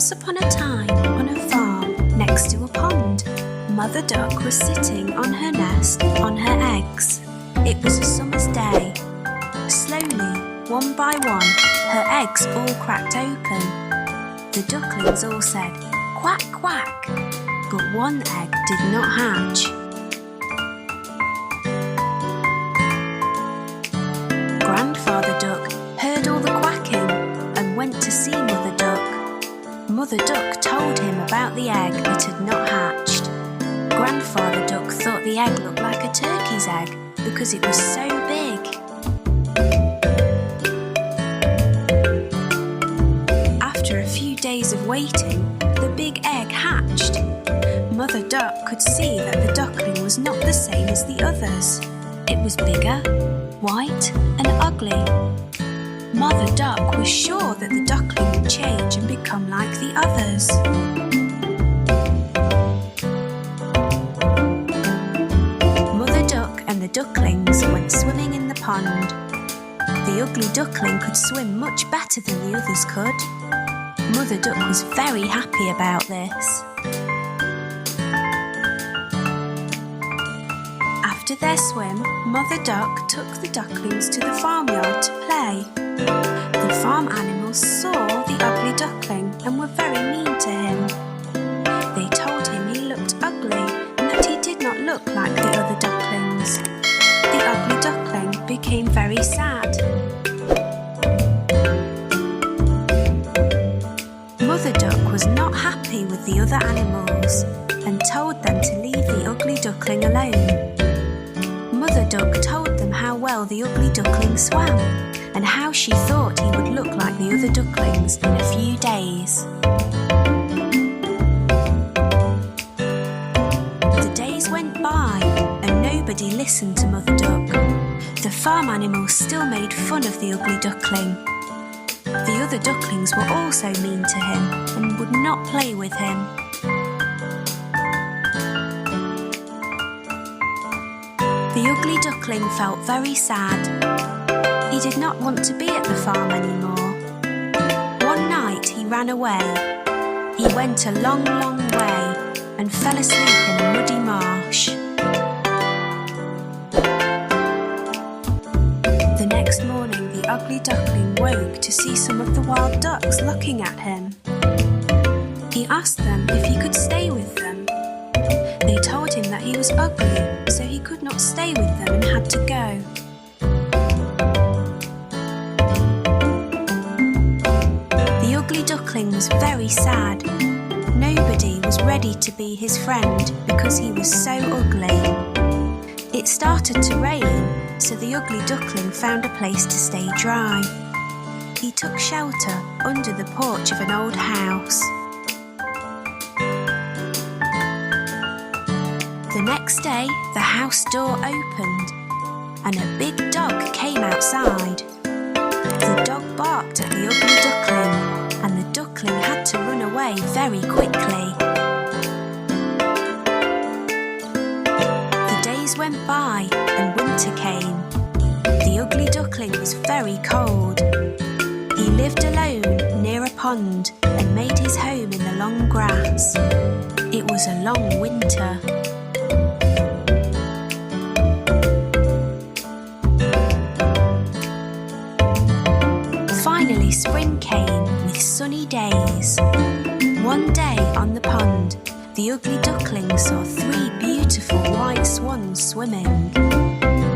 Once upon a time, on a farm next to a pond, Mother Duck was sitting on her nest on her eggs. It was a summer's day. Slowly, one by one, her eggs all cracked open. The ducklings all said, "Quack, quack," but one egg did not hatch. Grandfather Duck heard all the quacking and went to see Mother Duck. Mother Duck told him about the egg that had not hatched. Grandfather Duck thought the egg looked like a turkey's egg because it was so big. After a few days of waiting, the big egg hatched. Mother Duck could see that the duckling was not the same as the others. It was bigger, white and ugly. Mother Duck was sure that the duckling would change and become like the others. Mother Duck and the ducklings went swimming in the pond. The ugly duckling could swim much better than the others could. Mother Duck was very happy about this. After their swim, Mother Duck took the ducklings to the farmyard to play. The farm animals saw the ugly duckling and were very mean to him. They told him he looked ugly and that he did not look like the other ducklings. The ugly duckling became very sad. Mother Duck was not happy with the other animals and told them to leave the ugly duckling alone. Mother Duck told them how well the ugly duckling swam and how she thought he would look like the other ducklings in a few days. The days went by and nobody listened to Mother Duck. The farm animals still made fun of the ugly duckling. The other ducklings were also mean to him and would not play with him. The ugly duckling felt very sad. He did not want to be at the farm anymore. One night he ran away. He went a long, long way and fell asleep in a muddy marsh. The next morning the ugly duckling woke to see some of the wild ducks looking at him. He asked them if he could stay with them. They told him that he was ugly, so he could not stay with them and had to go. The ugly duckling was very sad. Nobody was ready to be his friend because he was so ugly. It started to rain, so the ugly duckling found a place to stay dry. He took shelter under the porch of an old house. The next day, the house door opened and a big dog came outside. The dog barked at the ugly duckling and the duckling had to run away very quickly. The days went by and winter came. The ugly duckling was very cold. He lived alone near a pond and made his home in the long grass. It was a long winter. Finally spring came with sunny days. One day on the pond, the ugly duckling saw 3 beautiful white swans swimming.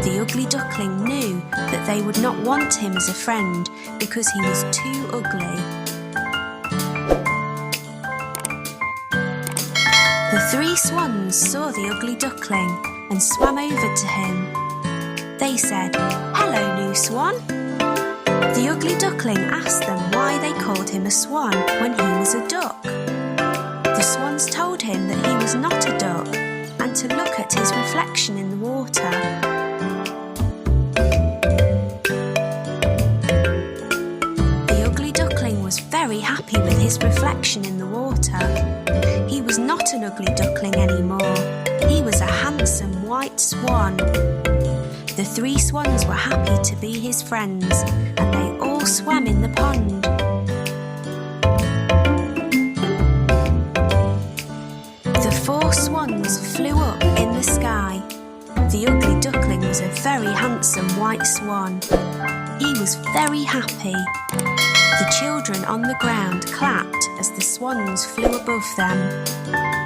The ugly duckling knew that they would not want him as a friend because he was too ugly. The 3 swans saw the ugly duckling and swam over to him. They said, "Hello, new swan." The ugly duckling asked them why they called him a swan when he was a duck. The swans told him that he was not a duck and to look at his reflection in the water. The ugly duckling was very happy with his reflection in the water. He was not an ugly duckling anymore. He was a handsome white swan. The 3 swans were happy to be his friends and they all swam in the pond. up in the sky. The ugly duckling was a very handsome white swan. He was very happy. The children on the ground clapped as the swans flew above them.